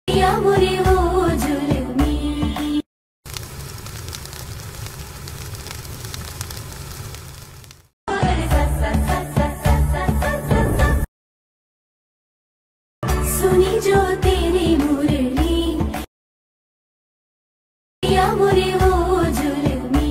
सुनी जो तेरी मुरली या मुरी वो जुलमी।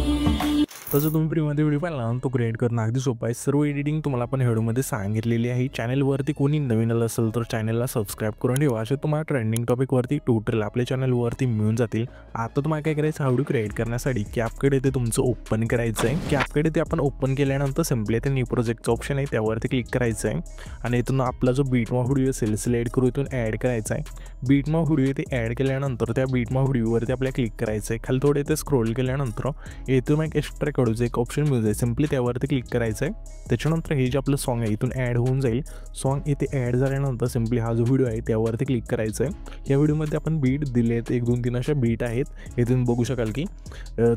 तसं तुम्ही फ्रीमध्ये व्हिडिओ पाहिला ना तो क्रिएट करणं अगदी सोपं आहे। सर्व एडिटिंग तुम्हाला आपण व्हिडिओमध्ये सांगितलेली आहे। चॅनलवरती कोणी नवीन आलं असेल तर चॅनलला सबस्क्राईब करून ठेवा। असे तुम्हाला ट्रेंडिंग टॉपिकवरती ट्युटोरियल आपल्या चॅनलवरती मिळून जातील। आता तुम्हाला काय करायचं, व्हिडिओ क्रिएट करण्यासाठी कॅपकट येथे तुमचं ओपन करायचं आहे। कॅपकट येथे आपण ओपन केल्यानंतर सिम्पली ते न्यू प्रोजेक्टचं ऑप्शन आहे त्यावरती क्लिक करायचं आहे आणि इथून आपला जो बीटमॉप व्हिडिओ असेल सिलेक्ट करून इथून ॲड करायचा आहे। बीटमॉप व्हिडिओ इथे ॲड केल्यानंतर त्या बीटमॉप व्हिडिओवरती आपल्याला क्लिक करायचं आहे। खाली थोडे इथे स्क्रोल केल्यानंतर इथून एक एक्स्ट्रा कडूचं एक ऑप्शन मिळून जाईल, सिम्पली त्यावरती क्लिक करायचं आहे। त्याच्यानंतर हे जे आपलं सॉन्ग आहे इथून ॲड होऊन जाईल। सॉन्ग इथे ॲड झाल्यानंतर सिम्पली हा जो व्हिडिओ आहे त्यावरती क्लिक करायचं आहे। या व्हिडिओमध्ये आपण बीट दिले आहेत, 1 2 3 अशा बीट आहेत इथून बघू शकाल की।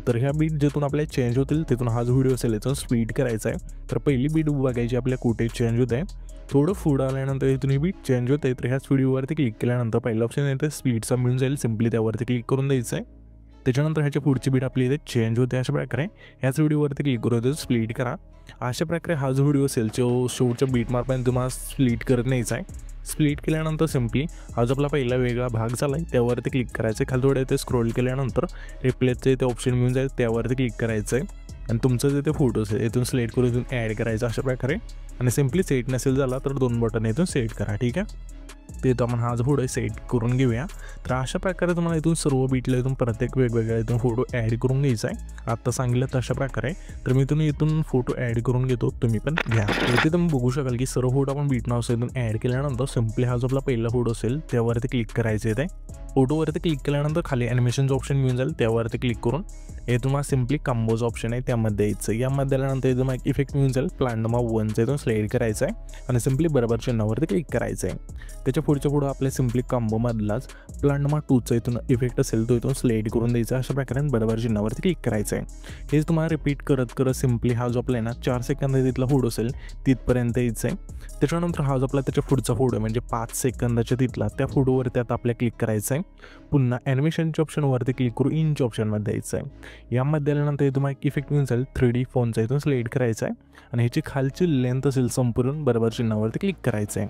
तर ह्या बीट जिथून आपल्याला चेंज होतील तिथून हा जो व्हिडिओ असेल इथून स्पीड करायचा आहे। तर पहिली बीट बघायची आपल्या कुठे चेंज होत आहे, थोडं पुढं आल्यानंतर इथून ही बीट चेंज होत आहे। तर ह्याच व्हिडिओवरती क्लिक केल्यानंतर पहिला ऑप्शन येते स्पीडचा मिळून जाईल, सिम्पली त्यावरती क्लिक करून द्यायचं आहे। त्याच्यानंतर ह्याच्या पुढची बीट आपली इथे चेंज होते। अशा प्रकारे ह्याच व्हिडिओवरती क्लिक करून इथे स्प्लिट करा। अशा प्रकारे हा जो व्हिडिओ असेल जो शेवटच्या बीट मार्कपर्यंत तुम्हाला स्प्लिट करत न्यायचा आहे। स्प्लिट केल्यानंतर सिम्पली हा जो आपला पहिला वेगळा भाग झाला आहे त्यावरती क्लिक करायचं आहे। खाली थोडं इथे स्क्रोल केल्यानंतर रिप्लेसचं इथे ऑप्शन मिळून जाईल त्यावरती क्लिक करायचं आहे आणि तुमचं जे ते फोटो असेल इथून सिलेक्ट करून इथून ॲड करायचं अशा प्रकारे। आणि सिम्पली सेट नसेल झाला तर 2 बटन इथून सेट करा, ठीक आहे। ते तो आपण हा जो फोटो सेट करून घेऊया। तर अशा प्रकारे तुम्हाला इथून सर्व बीटला इथून प्रत्येक वेगवेगळ्या इथून फोटो ॲड करून घ्यायचा आहे। आत्ता सांगितलं तशा प्रकारे। तर मी इथून फोटो ॲड करून घेतो, तुम्ही पण घ्या। इथे तुम्ही बघू शकाल की सर्व फोटो आपण बीट नाव इथून ॲड केल्यानंतर सिम्पली हा जो आपला पहिला फोटो असेल त्यावरती क्लिक करायचं आहे। फोटोवरती क्लिक केल्यानंतर खाली ॲनिमेशनचं ऑप्शन मिळून जाईल त्यावरती क्लिक करून हे तुम्हाला सिम्पली कॉम्बोचं ऑप्शन आहे त्यामध्ये यायचं। यामध्ये आल्यानंतर इथून एक इफेक्ट मिळून जाईल, प्लांटमा 1चं इथून सिलेक्ट करायचं आहे आणि सिम्पली बरोबर चिन्हावरती क्लिक करायचं आहे। त्याच्या पुढं आपल्या सिम्पली कॉम्बोमधलाच प्लांटमा 2चा इथून इफेक्ट असेल तो इथून सिलेक्ट करून द्यायचा। अशा प्रकारे बरोबर चिन्हावरती क्लिक करायचं आहे। हे तुम्हाला रिपीट करत सिम्पली हा जो आपला आहे ना 4 सेकंद तिथला फोटो असेल तिथपर्यंत यायचं आहे। त्याच्यानंतर हा जो आपला त्याच्या पुढचा फोटो म्हणजे 5 सेकंदाच्या तिथला त्या फोटोवरती आता आपल्याला क्लिक करायचं आहे। पुन्हा ॲनिमेशनच्या ऑप्शनवरती क्लिक करू इंच ऑप्शनमध्ये द्यायचं आहे। यामध्ये आल्यानंतर तुम्हाला एक इफेक्ट मिळून जाईल 3D फोनचा इथून सिलेक्ट करायचा आहे आणि ह्याची खालची लेंथ असेल संपूर्ण बरोबर चिन्हावरती क्लिक करायचं आहे।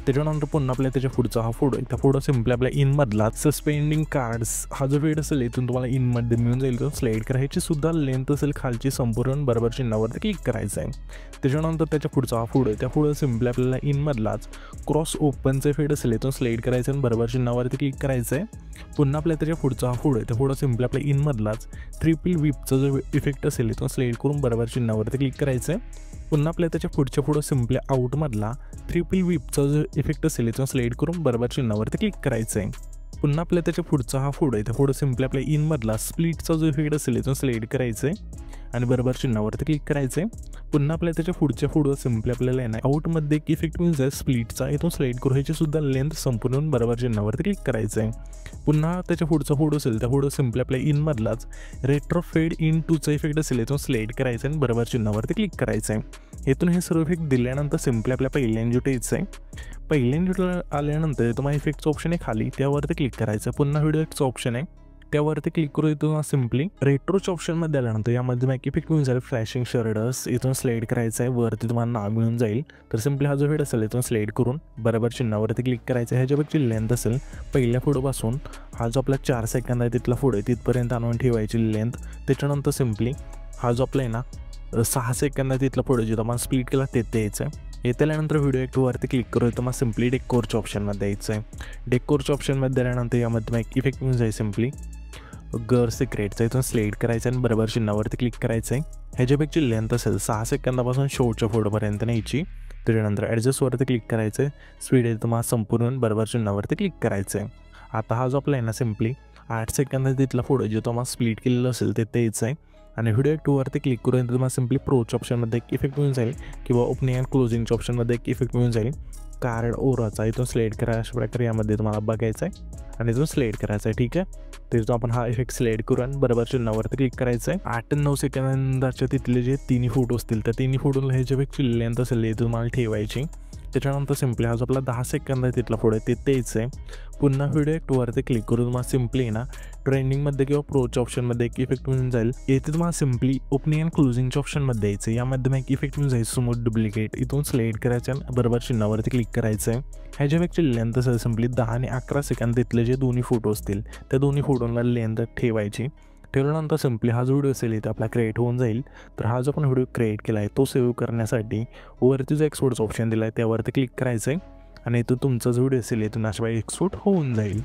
त्याच्यानंतर पुन्हा आपल्या त्याच्या पुढचा हा फोटो आहे, त्या फोटो सिम्पली आपल्या इनमधला सस्पेंडिंग कार्ड्स हा जो वेट असेल इथून तुम्हाला इनमध्ये मिळून जाईल तो सिलेक्ट करायची सुद्धा लेंथ असेल खालची संपूर्ण बरोबर चिन्हावरती क्लिक करायचं आहे। त्याच्यानंतर त्याच्या पुढचा हा फोटो आहे, त्या फोटो सिम्पली आपल्याला इनमधलाच क्रॉस ओपनचे फेड असेल इथून सिलेक्ट करायचं आणि बरोबर चिन्हावरती क्लिक करायचं आहे। पुन्हा आपल्या त्याच्या पुढचा हा फोटो आहे, त्या फोटो सिम्पली आपल्या इनमधलाच ट्रिपल व्हिपचा जो इफेक्ट असेल इथून सिलेक्ट करून बरोबर चिन्हावरती क्लिक करायचं आहे। पुन्हा आपल्या त्याच्या पुढच्या फोटो सिम्पली आउटमधला ट्रिपल व्हिपचा जो इफेक्ट असेल इथून सिलेक्ट करून बरोबर चिन्हावरती क्लिक करायचं आहे। पुन्हा आपल्या त्याच्या पुढचा हा फोटो आहे, त्या फोटो सिम्पली आपल्या इनमधला स्प्लिटचा जो इफेक्ट असेल इथून सिलेक्ट करायचं आहे आणि बरोबर चिन्हावरती क्लिक करायचं आहे। पुन्हा आपल्या त्याच्या पुढच्या फोटो सिम्पली आपल्याला आहे ना आउटमध्ये एक इफेक्ट मिळून जाईल स्प्लिटचा इथून सिलेक्ट करून ह्याची सुद्धा लेंथ संपूर्ण बरोबर चिन्हावरती क्लिक करायचं आहे। पुन्हा त्याच्या पुढचा फोटो असेल त्या फोटो सिम्पली आपल्या इनमधलाच रेट्रो फेड इन 2चा इफेक्ट असेल इथून सिलेक्ट करायचं आणि बरोबर चिन्हावरती क्लिक करायचं आहे। इथून हे सर्व इफेक्ट दिल्यानंतर सिम्पली आपल्या पहिल्या एन्जुट यायचं आहे। पहिल्या एन्जुटला आल्यानंतर तुम्हाला इफेक्टचं ऑप्शन आहे खाली त्यावरती क्लिक करायचं। पुन्हा व्हिडिओ इफेक्टचं ऑप्शन आहे त्यावरती क्लिक करू इथून सिम्पली रेट्रोच्या ऑप्शनमध्ये आल्यानंतर यामध्ये एक इफेक्ट मिळून जाईल फ्लॅशिंग शर्डर्स इथून सिलेक्ट करायचं आहे, वरती तुम्हाला नाव मिळून जाईल। तर सिम्पली हा जो फेड असेल इथून सिलेक्ट करून बरोबर चिन्हावरती क्लिक करायचं आहे। ह्याच्यापेक्षा लेंथ असेल पहिल्या फोटोपासून हा जो आपला 4 सेकंद आहे तिथला फोटो आहे तिथपर्यंत आणून ठेवायची लेंथ। त्याच्यानंतर सिम्पली हा जो आपला आहे ना 6 सेकंद आहे तिथला फोटो जिथं आपण स्प्लिट केला ते द्यायचं आहे। येथे आल्यानंतर व्हिडिओ ॲक्टिव्हवरती क्लिक करू तर मग सिम्पली डेकोरच्या ऑप्शनमध्ये द्यायचं आहे। डेकोरच्या ऑप्शनमध्ये दिल्यानंतर यामध्ये मग एक इफेक्ट मिळून जाईल सिम्पली गर सिक्रेटचा इथून सिलेक्ट करायचं आणि बरोबर चिन्हावरती क्लिक करायचं आहे। ह्याच्यापेक्षा लेंथ असेल 6 सेकंदापासून शेवटच्या फोटोपर्यंत न्यायची। त्याच्यानंतर ॲडजस्टवरती क्लिक करायचं आहे, स्पीड आहे तुम्हाला संपूर्ण बरोबर चिन्हावरती क्लिक करायचं आहे। आता हा जो आपला आहे ना सिम्पली 8 सेकंद तिथला फोटो जो तुम्हाला स्प्लिट केलेला असेल ते द्यायचं आहे आणि व्हिडिओ ॲक्टिव्हवरती क्लिक करून तुम्हाला सिम्पली प्रोच्या ऑप्शनमध्ये एक इफेक्ट मिळून जाईल किंवा ओपनिंग अँड क्लोजिंगच्या ऑप्शनमध्ये एक इफेक्ट मिळून जाईल कार्ड ओराचा इथून सिलेक्ट करा। अशा प्रकारे यामध्ये तुम्हाला बघायचं आहे आणि इथून सिलेक्ट करायचं आहे, ठीक आहे। तिथून आपण हा इफेक्ट सिलेक्ट करू आणि बरोबर चिन्हावरती क्लिक करायचं आहे। 8 आणि 9 सेकंदाच्या तिथले जे 3 फोटो असतील त्या 3 फोटोला ह्याच्यापेक्षा लेंथ असेल हे तुम्हाला ठेवायची त्याच्यानंतर सिम्पली हा जो आपला 10 सेकंद आहे तिथला पुढे ते द्यायचं आहे. पुन्हा व्हिडिओ ॲक्टवरती क्लिक करून तुम्हाला सिम्पली ना ट्रेंडिंगमध्ये किंवा प्रोच्या ऑप्शनमध्ये एक इफेक्ट मिळून जाईल. येथे तुम्हाला सिम्पली ओपनिंग अँड क्लोजिंगच्या ऑप्शनमध्ये द्यायचं आहे. यामध्ये मग एक इफेक्ट मिळून जाईल स्मूथ डुप्लिकेट. इथून सिलेक्ट करायचं आणि बरोबर चिन्हावरती क्लिक करायचं आहे. ह्याच्या इफेक्टची लेंथ असेल सिम्पली 10 आणि 11 सेकंद. तिथले जे दोन्ही फोटो असतील त्या दोन्ही फोटोला लेंथ ठेवायची. ठेवल्यानंतर सिम्पली हा जो व्हिडिओ असेल इथे आपला क्रिएट होऊन जाईल. तर हा जो आपण व्हिडिओ क्रिएट केला आहे तो सेव्ह करण्यासाठी वरती जो एक्सपोर्टचा ऑप्शन दिला आहे त्यावरती क्लिक करायचं आहे आणि इथून तुमचा जो व्हिडिओ असेल इथून अशा एक्सपोर्ट होऊन जाईल.